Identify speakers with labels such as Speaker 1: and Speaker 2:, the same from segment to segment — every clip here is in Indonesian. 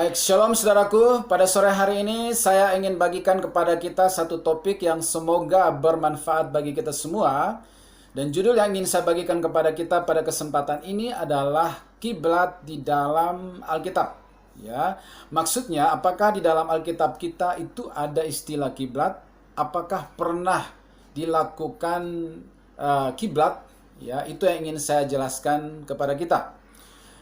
Speaker 1: Baik, shalom saudaraku. Pada sore hari ini saya ingin bagikan kepada kita satu topik yang semoga bermanfaat bagi kita semua. Dan judul yang ingin saya bagikan kepada kita pada kesempatan ini adalah kiblat di dalam Alkitab. Ya, maksudnya apakah di dalam Alkitab kita itu ada istilah kiblat? Apakah pernah dilakukan kiblat? Ya, itu yang ingin saya jelaskan kepada kita.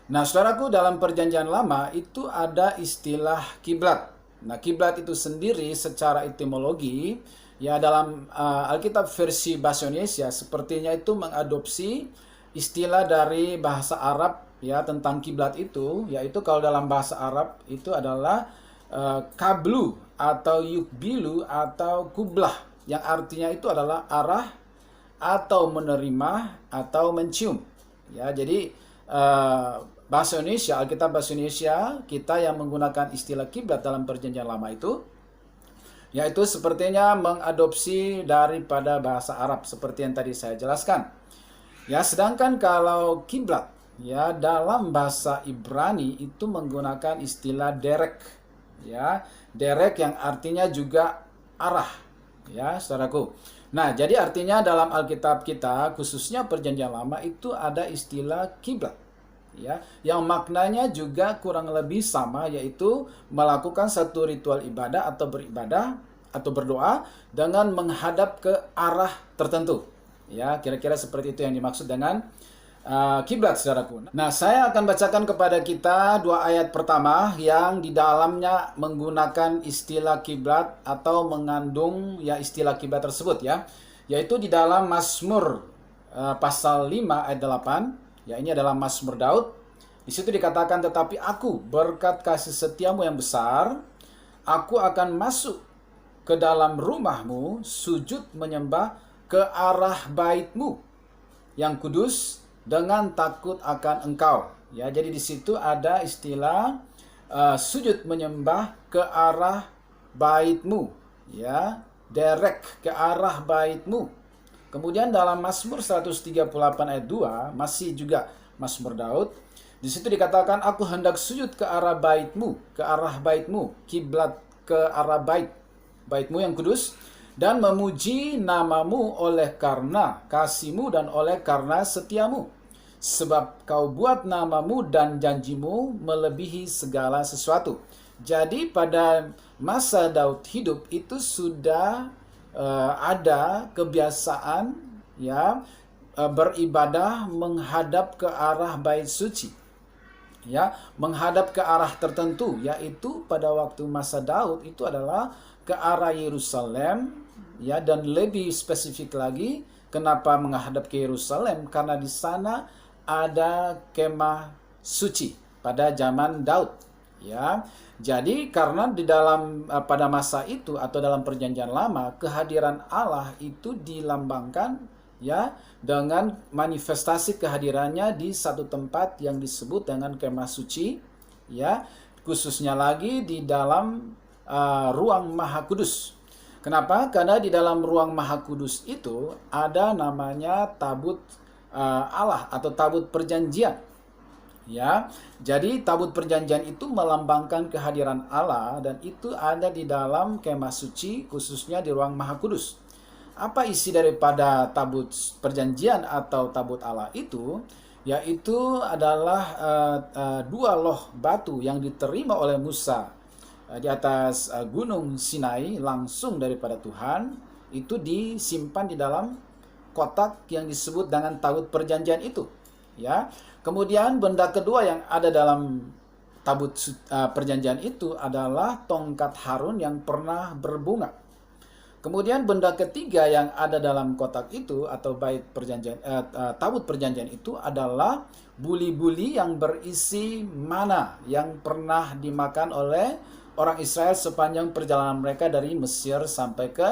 Speaker 1: Nah, saudaraku, dalam Perjanjian Lama itu ada istilah kiblat. Nah, kiblat itu sendiri secara etimologi, ya dalam Alkitab versi Bahasa Indonesia sepertinya itu mengadopsi istilah dari bahasa Arab ya tentang kiblat itu, yaitu kalau dalam bahasa Arab itu adalah kablu atau yukbilu atau kublah, yang artinya itu adalah arah atau menerima atau mencium. Ya, jadi Bahasa Indonesia, Alkitab Bahasa Indonesia kita yang menggunakan istilah kiblat dalam Perjanjian Lama itu, yaitu sepertinya mengadopsi daripada bahasa Arab seperti yang tadi saya jelaskan. Ya, sedangkan kalau kiblat ya dalam bahasa Ibrani itu menggunakan istilah derek. Ya, derek yang artinya juga arah. Ya, saudaraku. Nah, jadi artinya dalam Alkitab kita khususnya Perjanjian Lama itu ada istilah kiblat. Ya, yang maknanya juga kurang lebih sama, yaitu melakukan satu ritual ibadah atau beribadah atau berdoa dengan menghadap ke arah tertentu. Ya, kira-kira seperti itu yang dimaksud dengan kiblat, saudaraku. Nah, saya akan bacakan kepada kita dua ayat pertama yang di dalamnya menggunakan istilah kiblat atau mengandung ya istilah kiblat tersebut ya, yaitu di dalam Mazmur pasal 5 ayat 8. Ya, ini adalah Mazmur Daud. Di situ dikatakan, tetapi aku berkat kasih setiamu yang besar, aku akan masuk ke dalam rumahmu, sujud menyembah ke arah baitmu yang kudus dengan takut akan engkau. Ya, jadi di situ ada istilah sujud menyembah ke arah baitmu. Ya, derek ke arah baitmu. Kemudian dalam Mazmur 138 ayat 2, masih juga Mazmur Daud, di situ dikatakan, aku hendak sujud ke arah baitmu, kiblat ke arah baitmu yang kudus, dan memuji namamu oleh karena kasihmu dan oleh karena setiamu. Sebab kau buat namamu dan janjimu melebihi segala sesuatu. Jadi pada masa Daud hidup itu sudah ada kebiasaan ya beribadah menghadap ke arah bait suci, ya menghadap ke arah tertentu, yaitu pada waktu masa Daud itu adalah ke arah Yerusalem, ya, dan lebih spesifik lagi kenapa menghadap ke Yerusalem, karena di sana ada kemah suci pada zaman Daud, ya. Jadi karena di dalam pada masa itu atau dalam Perjanjian Lama kehadiran Allah itu dilambangkan ya dengan manifestasi kehadirannya di satu tempat yang disebut dengan kemah suci, ya, khususnya lagi di dalam ruang Maha Kudus. Kenapa? Karena di dalam ruang Maha Kudus itu ada namanya tabut Allah atau tabut perjanjian. Ya, jadi tabut perjanjian itu melambangkan kehadiran Allah dan itu ada di dalam kemah suci khususnya di ruang Maha Kudus. Apa isi daripada tabut perjanjian atau tabut Allah itu? Yaitu adalah dua loh batu yang diterima oleh Musa di atas gunung Sinai langsung daripada Tuhan, itu disimpan di dalam kotak yang disebut dengan tabut perjanjian itu. Ya, kemudian benda kedua yang ada dalam tabut perjanjian itu adalah tongkat Harun yang pernah berbunga. Kemudian benda ketiga yang ada dalam kotak itu atau bait perjanjian tabut perjanjian itu adalah buli-buli yang berisi mana yang pernah dimakan oleh orang Israel sepanjang perjalanan mereka dari Mesir sampai ke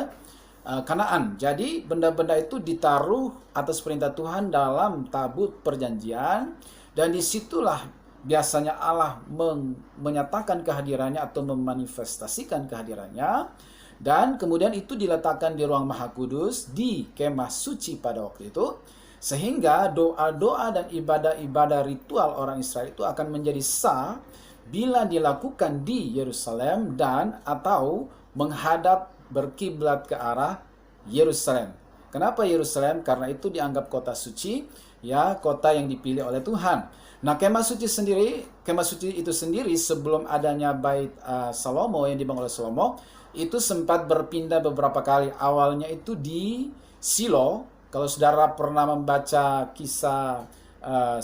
Speaker 1: Kanaan. Jadi benda-benda itu ditaruh atas perintah Tuhan dalam tabut perjanjian, dan disitulah biasanya Allah menyatakan kehadirannya atau memanifestasikan kehadirannya, dan kemudian itu diletakkan di ruang Maha Kudus di kemah suci pada waktu itu, sehingga doa-doa dan ibadah-ibadah ritual orang Israel itu akan menjadi sah bila dilakukan di Yerusalem dan atau menghadap berkiblat ke arah Yerusalem. Kenapa Yerusalem? Karena itu dianggap kota suci, ya, kota yang dipilih oleh Tuhan. Nah, kemah suci itu sendiri sebelum adanya bait Salomo yang dibangun oleh Salomo, itu sempat berpindah beberapa kali. Awalnya itu di Silo. Kalau saudara pernah membaca kisah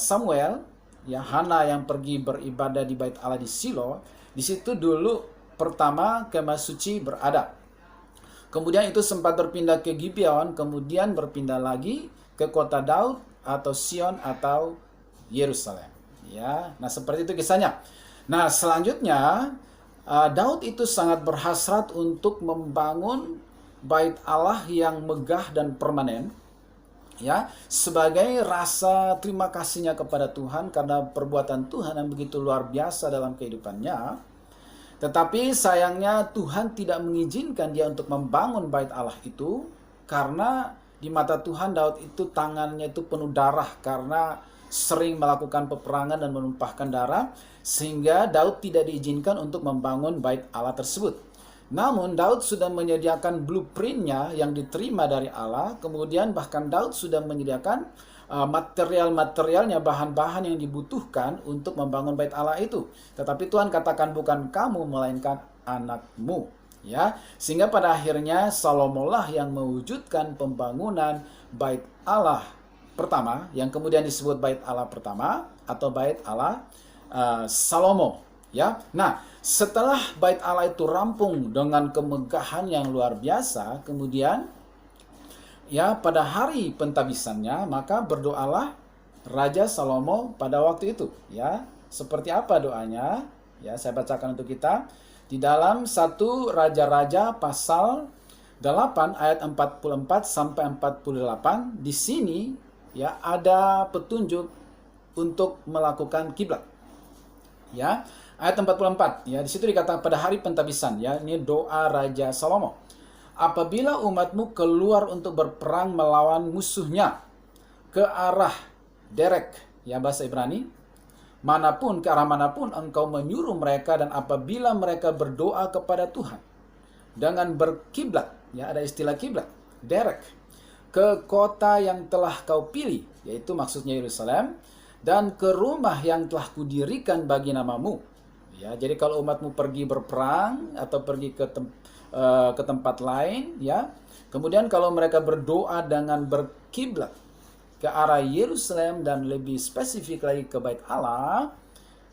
Speaker 1: Samuel, ya, Hana yang pergi beribadah di bait Allah di Silo, di situ dulu pertama kemah suci berada. Kemudian itu sempat berpindah ke Gibeon, kemudian berpindah lagi ke kota Daud atau Sion atau Yerusalem. Ya, nah seperti itu kisahnya. Nah, selanjutnya Daud itu sangat berhasrat untuk membangun bait Allah yang megah dan permanen, ya, sebagai rasa terima kasihnya kepada Tuhan karena perbuatan Tuhan yang begitu luar biasa dalam kehidupannya. Tetapi sayangnya Tuhan tidak mengizinkan dia untuk membangun bait Allah itu, karena di mata Tuhan Daud itu tangannya itu penuh darah karena sering melakukan peperangan dan menumpahkan darah, sehingga Daud tidak diizinkan untuk membangun bait Allah tersebut. Namun Daud sudah menyediakan blueprintnya yang diterima dari Allah, kemudian bahkan Daud sudah menyediakan material-materialnya, bahan-bahan yang dibutuhkan untuk membangun bait Allah itu. Tetapi Tuhan katakan bukan kamu melainkan anakmu, ya. Sehingga pada akhirnya Salomo lah yang mewujudkan pembangunan bait Allah pertama, yang kemudian disebut bait Allah pertama atau bait Allah Salomo, ya. Nah, setelah bait Allah itu rampung dengan kemegahan yang luar biasa, kemudian ya, pada hari pentabisannya, maka berdoalah Raja Salomo pada waktu itu. Ya, seperti apa doanya? Ya, saya bacakan untuk kita. Di dalam 1 Raja-Raja pasal 8 ayat 44 sampai 48, di sini ya ada petunjuk untuk melakukan kiblat. Ya, ayat 44. Ya, di situ dikatakan pada hari pentabisan, ya, ini doa Raja Salomo. Apabila umatmu keluar untuk berperang melawan musuhnya ke arah Derek, ya bahasa Ibrani, ke arah manapun engkau menyuruh mereka, dan apabila mereka berdoa kepada Tuhan dengan berkiblat, ya ada istilah kiblat, Derek, ke kota yang telah kau pilih, yaitu maksudnya Yerusalem, dan ke rumah yang telah kudirikan bagi namamu. Ya, jadi kalau umatmu pergi berperang atau pergi ke tempat lain, ya. Kemudian kalau mereka berdoa dengan berkiblat ke arah Yerusalem dan lebih spesifik lagi ke bait Allah,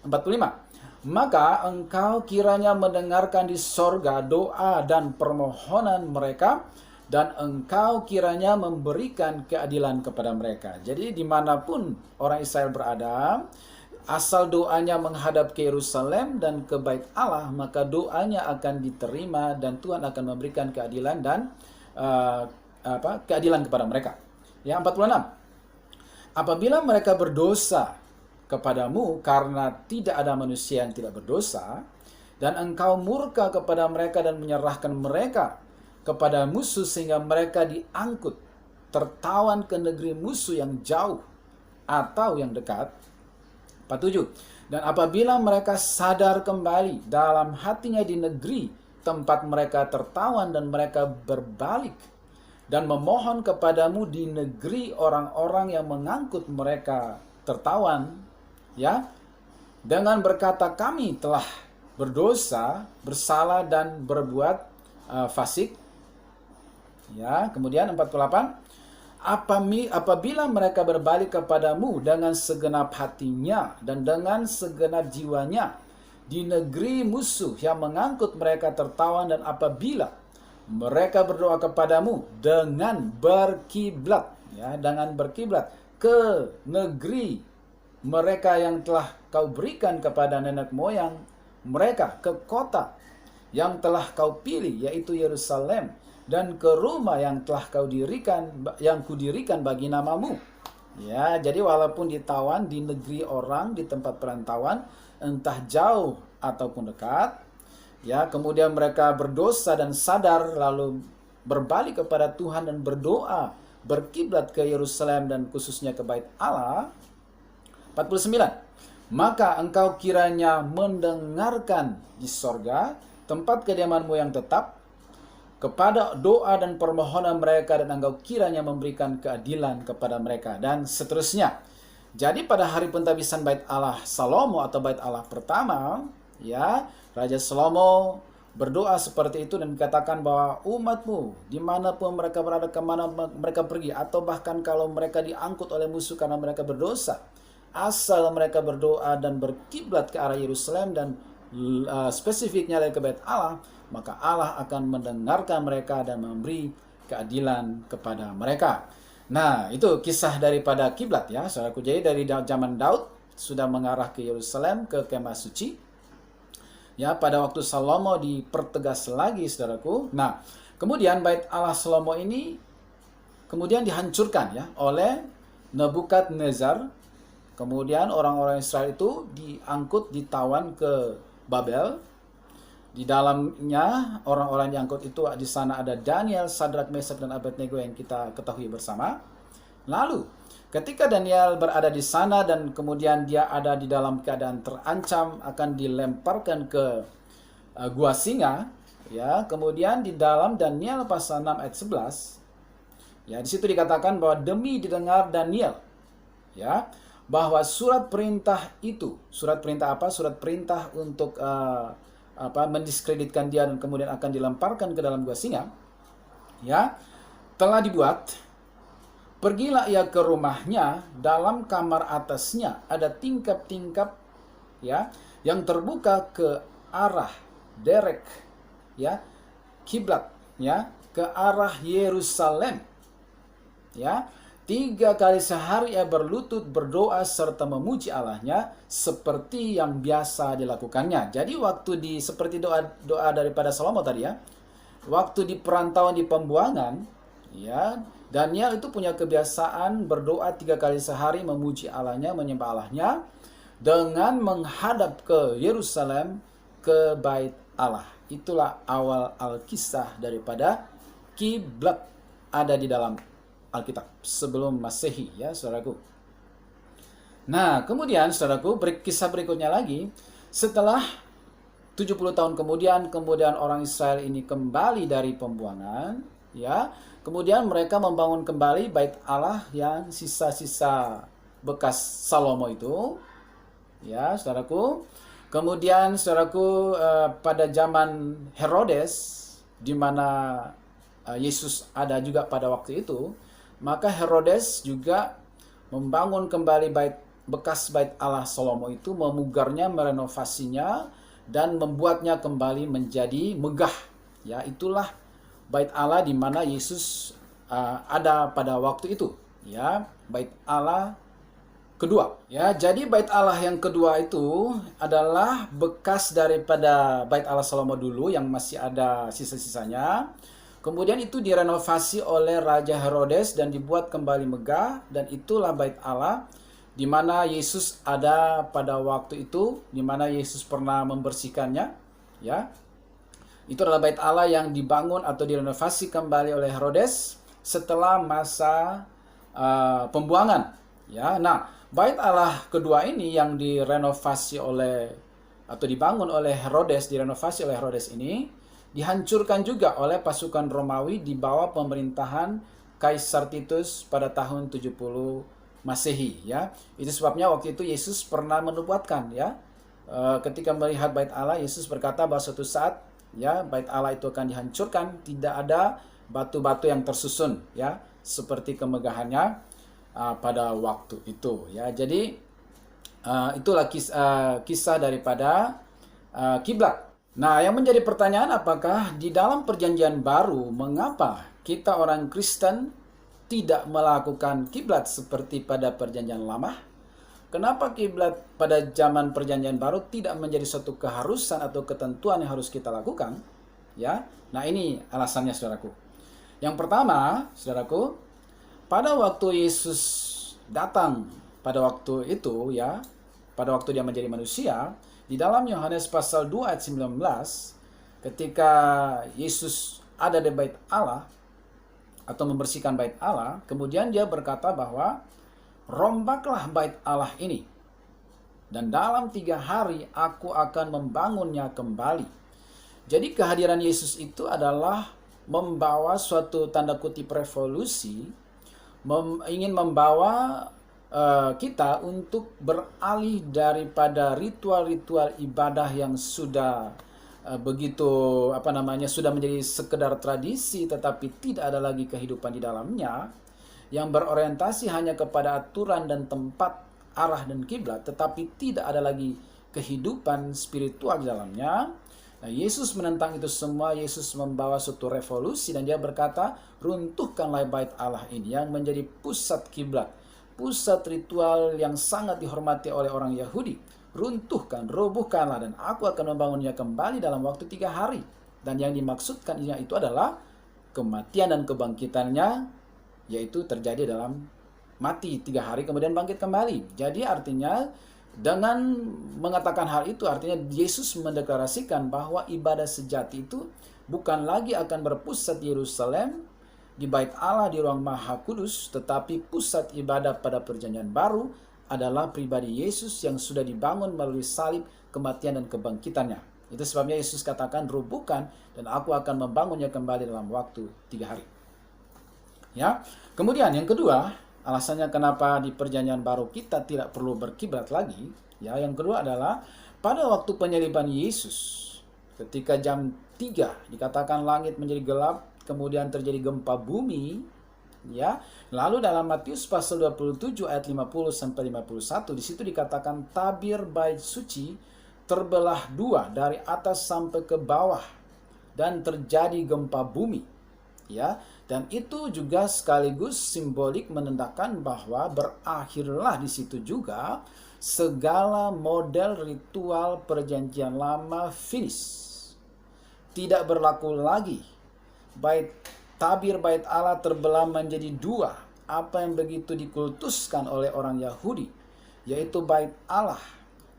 Speaker 1: 45. Maka engkau kiranya mendengarkan di sorga doa dan permohonan mereka, dan engkau kiranya memberikan keadilan kepada mereka. Jadi dimanapun orang Israel berada, asal doanya menghadap ke Yerusalem dan ke bait Allah, maka doanya akan diterima dan Tuhan akan memberikan keadilan dan keadilan kepada mereka. Ya, 46. Apabila mereka berdosa kepadamu karena tidak ada manusia yang tidak berdosa, dan engkau murka kepada mereka dan menyerahkan mereka kepada musuh sehingga mereka diangkut tertawan ke negeri musuh yang jauh atau yang dekat. 47. Dan apabila mereka sadar kembali dalam hatinya di negeri tempat mereka tertawan, dan mereka berbalik dan memohon kepadamu di negeri orang-orang yang mengangkut mereka tertawan, ya, dengan berkata kami telah berdosa, bersalah dan berbuat fasik. Ya, kemudian 48. Apabila mereka berbalik kepadamu dengan segenap hatinya dan dengan segenap jiwanya di negeri musuh yang mengangkut mereka tertawan, dan apabila mereka berdoa kepadamu dengan berkiblat, ya, dengan berkiblat ke negeri mereka yang telah kau berikan kepada nenek moyang mereka, ke kota yang telah kau pilih, yaitu Yerusalem, dan ke rumah yang telah kudirikan bagi namamu. Ya, jadi walaupun ditawan di negeri orang, di tempat perantauan, entah jauh ataupun dekat, ya, kemudian mereka berdosa dan sadar lalu berbalik kepada Tuhan dan berdoa, berkiblat ke Yerusalem dan khususnya ke bait Allah. 49. maka engkau kiranya mendengarkan di sorga, tempat kediamanmu yang tetap, kepada doa dan permohonan mereka, dan engkau kiranya memberikan keadilan kepada mereka, dan seterusnya. Jadi pada hari pentabisan bait Allah Salomo atau bait Allah pertama, ya, Raja Salomo berdoa seperti itu dan dikatakan bahwa umatmu dimanapun mereka berada, kemana mereka pergi, atau bahkan kalau mereka diangkut oleh musuh karena mereka berdosa, asal mereka berdoa dan berkiblat ke arah Yerusalem dan spesifiknya dari ke bait Allah, maka Allah akan mendengarkan mereka dan memberi keadilan kepada mereka. Nah, itu kisah daripada kiblat ya, saudaraku. Jadi dari zaman Daud sudah mengarah ke Yerusalem, ke kemah suci. Ya, pada waktu Salomo dipertegas lagi, saudaraku. Nah, kemudian bait Allah Salomo ini kemudian dihancurkan ya oleh Nebukadnezar. Kemudian orang-orang Israel itu diangkut, ditawan ke Babel. Di dalamnya orang-orang yang diangkut itu, di sana ada Daniel, Sadrak, Mesak, dan Abednego yang kita ketahui bersama. Lalu ketika Daniel berada di sana dan kemudian dia ada di dalam keadaan terancam akan dilemparkan ke gua singa, ya. Kemudian di dalam Daniel pasal 6 ayat 11, ya, di situ dikatakan bahwa demi didengar Daniel, ya, bahwa surat perintah itu, surat perintah apa? Surat perintah untuk mendiskreditkan dia dan kemudian akan dilemparkan ke dalam gua singa, ya, telah dibuat. Pergilah ia ke rumahnya, dalam kamar atasnya ada tingkap-tingkap, ya, yang terbuka ke arah derek, ya, kiblat, ya, ke arah Yerusalem, ya. 3 kali sehari ia berlutut berdoa serta memuji Allahnya seperti yang biasa dilakukannya. Jadi waktu seperti doa daripada Salomo tadi ya, waktu di perantauan di pembuangan, ya, Daniel itu punya kebiasaan berdoa 3 kali sehari, memuji Allahnya, menyembah Allahnya dengan menghadap ke Yerusalem, ke bait Allah. Itulah awal Alkisah daripada kiblat ada di dalam Alkitab sebelum Masehi, ya, saudaraku. Nah, kemudian saudaraku, kisah berikutnya lagi, setelah 70 tahun kemudian orang Israel ini kembali dari pembuangan, ya. Kemudian mereka membangun kembali bait Allah yang sisa-sisa bekas Salomo itu, ya, saudaraku. Kemudian saudaraku, pada zaman Herodes, di mana Yesus ada juga pada waktu itu, maka Herodes juga membangun kembali bekas bait Allah Salomo itu, memugarnya, merenovasinya, dan membuatnya kembali menjadi megah. Ya, itulah bait Allah di mana Yesus ada pada waktu itu. Ya, bait Allah kedua. Ya, jadi bait Allah yang kedua itu adalah bekas daripada bait Allah Salomo dulu yang masih ada sisa-sisanya. Kemudian itu direnovasi oleh Raja Herodes dan dibuat kembali megah, dan itulah bait Allah di mana Yesus ada pada waktu itu, di mana Yesus pernah membersihkannya, ya. Itu adalah bait Allah yang dibangun atau direnovasi kembali oleh Herodes setelah masa pembuangan, ya. Nah, bait Allah kedua ini yang direnovasi oleh atau dibangun oleh Herodes, direnovasi oleh Herodes ini dihancurkan juga oleh pasukan Romawi di bawah pemerintahan Kaisar Titus pada tahun 70 Masehi, ya. Itu sebabnya waktu itu Yesus pernah menubuatkan, ya. Ketika melihat bait Allah, Yesus berkata bahwa suatu saat, ya, bait Allah itu akan dihancurkan, tidak ada batu-batu yang tersusun, ya, seperti kemegahannya pada waktu itu, ya. Jadi itulah kisah daripada kiblat. Nah, yang menjadi pertanyaan, apakah di dalam perjanjian baru, mengapa kita orang Kristen tidak melakukan kiblat seperti pada perjanjian lama? Kenapa kiblat pada zaman perjanjian baru tidak menjadi suatu keharusan atau ketentuan yang harus kita lakukan? Ya, nah ini alasannya, saudaraku. Yang pertama, saudaraku, pada waktu Yesus datang pada waktu itu, ya, pada waktu dia menjadi manusia, di dalam Yohanes pasal 2 ayat 19, ketika Yesus ada di bait Allah atau membersihkan bait Allah, kemudian dia berkata bahwa rombaklah bait Allah ini. dan dalam 3 hari aku akan membangunnya kembali. Jadi kehadiran Yesus itu adalah membawa suatu tanda kutip revolusi, ingin membawa kita untuk beralih daripada ritual-ritual ibadah yang sudah sudah menjadi sekedar tradisi tetapi tidak ada lagi kehidupan di dalamnya, yang berorientasi hanya kepada aturan dan tempat, arah dan kiblat, tetapi tidak ada lagi kehidupan spiritual di dalamnya. Nah, Yesus menentang itu semua. Yesus membawa suatu revolusi dan dia berkata, runtuhkanlah bait Allah ini yang menjadi pusat kiblat, pusat ritual yang sangat dihormati oleh orang Yahudi. Runtuhkan, robohkanlah, dan aku akan membangunnya kembali dalam waktu 3 hari. Dan yang dimaksudkan itu adalah kematian dan kebangkitannya, yaitu terjadi dalam mati 3 hari kemudian bangkit kembali. Jadi artinya dengan mengatakan hal itu, artinya Yesus mendeklarasikan bahwa ibadah sejati itu bukan lagi akan berpusat di Yerusalem, di bait Allah, di ruang Maha Kudus, tetapi pusat ibadah pada perjanjian baru adalah pribadi Yesus yang sudah dibangun melalui salib, kematian dan kebangkitannya. Itu sebabnya Yesus katakan, rubuhkan dan aku akan membangunnya kembali dalam waktu 3 hari. Ya. Kemudian yang kedua, alasannya kenapa di perjanjian baru kita tidak perlu berkiblat lagi, ya, yang kedua adalah pada waktu penyaliban Yesus, ketika jam 3 dikatakan langit menjadi gelap, kemudian terjadi gempa bumi, ya. Lalu dalam Matius pasal 27 ayat 50 sampai 51 di situ dikatakan tabir bait suci terbelah 2 dari atas sampai ke bawah dan terjadi gempa bumi, ya. Dan itu juga sekaligus simbolik menandakan bahwa berakhirlah di situ juga segala model ritual perjanjian lama finish. Tidak berlaku lagi. Tabir bait Allah terbelah menjadi 2. Apa yang begitu dikultuskan oleh orang Yahudi, yaitu bait Allah,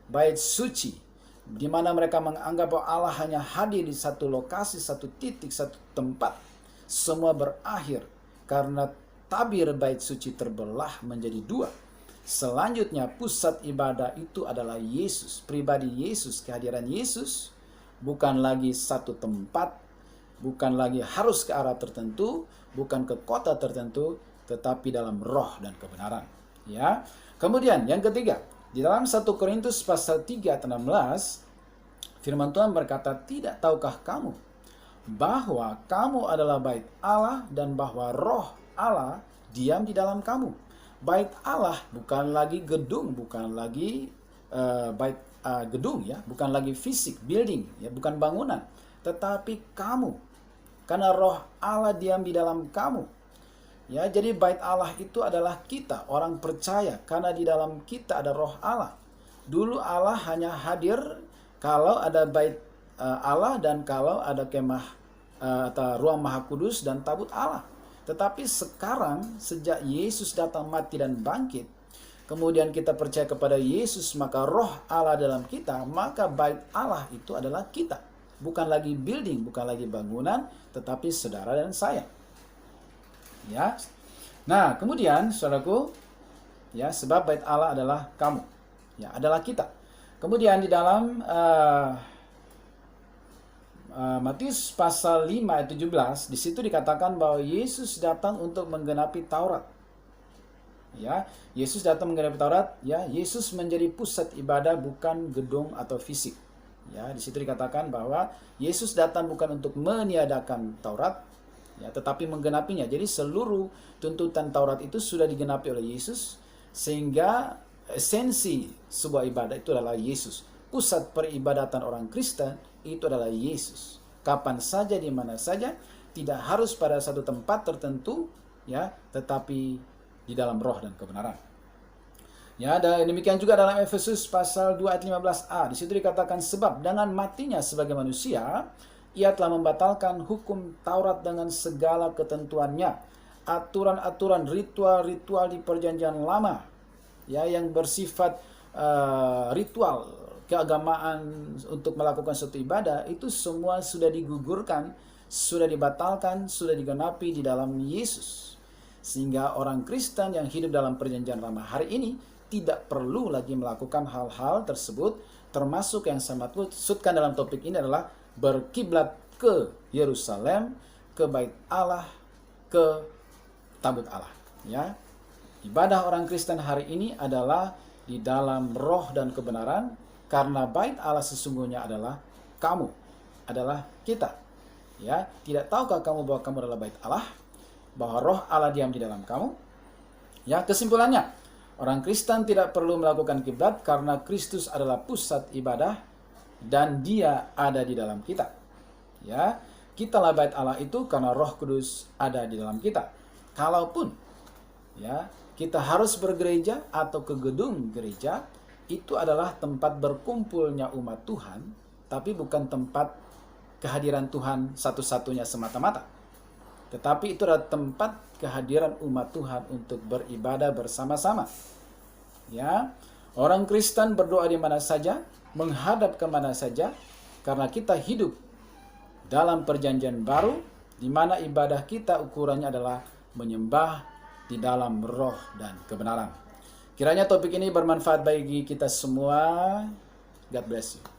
Speaker 1: bait suci, di mana mereka menganggap bahwa Allah hanya hadir di satu lokasi, satu titik, satu tempat. Semua berakhir karena tabir bait suci terbelah menjadi 2. Selanjutnya pusat ibadah itu adalah Yesus, pribadi Yesus, kehadiran Yesus, bukan lagi satu tempat, bukan lagi harus ke arah tertentu, bukan ke kota tertentu, tetapi dalam roh dan kebenaran. Ya. Kemudian yang ketiga, di dalam 1 Korintus pasal 3 ayat 16, firman Tuhan berkata, tidak tahukah kamu bahwa kamu adalah bait Allah dan bahwa roh Allah diam di dalam kamu. Bait Allah bukan lagi gedung, bukan lagi gedung, ya, bukan lagi fisik, building, ya, bukan bangunan, tetapi kamu. Karena roh Allah diam di dalam kamu. Ya, jadi bait Allah itu adalah kita, orang percaya, karena di dalam kita ada roh Allah. Dulu Allah hanya hadir kalau ada bait Allah dan kalau ada kemah atau ruang Maha Kudus dan tabut Allah. Tetapi sekarang sejak Yesus datang, mati dan bangkit, kemudian kita percaya kepada Yesus, maka roh Allah dalam kita, maka bait Allah itu adalah kita. Bukan lagi building, bukan lagi bangunan, tetapi saudara dan saya. Ya. Nah, kemudian saudaraku, ya, sebab bait Allah adalah kamu. Ya, adalah kita. Kemudian di dalam Matius pasal 5 ayat 17, di situ dikatakan bahwa Yesus datang untuk menggenapi Taurat. Ya, Yesus datang menggenapi Taurat, ya, Yesus menjadi pusat ibadah bukan gedung atau fisik. Ya, di situ dikatakan bahwa Yesus datang bukan untuk meniadakan Taurat, ya, tetapi menggenapinya. Jadi seluruh tuntutan Taurat itu sudah digenapi oleh Yesus, sehingga esensi sebuah ibadah itu adalah Yesus. Pusat peribadatan orang Kristen itu adalah Yesus. Kapan saja, di mana saja, tidak harus pada satu tempat tertentu, ya, tetapi di dalam roh dan kebenaran. Ya, dan demikian juga dalam Efesus pasal 2 ayat 15a. Di situ dikatakan, sebab dengan matinya sebagai manusia, ia telah membatalkan hukum Taurat dengan segala ketentuannya, aturan-aturan, ritual-ritual di perjanjian lama, ya, yang bersifat ritual keagamaan untuk melakukan suatu ibadah, itu semua sudah digugurkan, sudah dibatalkan, sudah digenapi di dalam Yesus. Sehingga orang Kristen yang hidup dalam perjanjian lama hari ini tidak perlu lagi melakukan hal-hal tersebut, termasuk yang saya maksudkan dalam topik ini adalah berkiblat ke Yerusalem, ke bait Allah, ke tabut Allah. Ya, ibadah orang Kristen hari ini adalah di dalam roh dan kebenaran, karena bait Allah sesungguhnya adalah kamu, adalah kita. Ya, tidak tahukah kamu bahwa kamu adalah bait Allah, bahwa roh Allah diam di dalam kamu? Ya, kesimpulannya, orang Kristen tidak perlu melakukan kiblat karena Kristus adalah pusat ibadah dan Dia ada di dalam kita. Ya, kitalah bait Allah itu karena Roh Kudus ada di dalam kita. Kalaupun ya, kita harus bergereja atau ke gedung gereja, itu adalah tempat berkumpulnya umat Tuhan, tapi bukan tempat kehadiran Tuhan satu-satunya semata-mata. Tetapi itu adalah tempat kehadiran umat Tuhan untuk beribadah bersama-sama. Ya, orang Kristen berdoa di mana saja, menghadap ke mana saja, karena kita hidup dalam perjanjian baru, di mana ibadah kita ukurannya adalah menyembah di dalam roh dan kebenaran. Kiranya topik ini bermanfaat bagi kita semua. God bless you.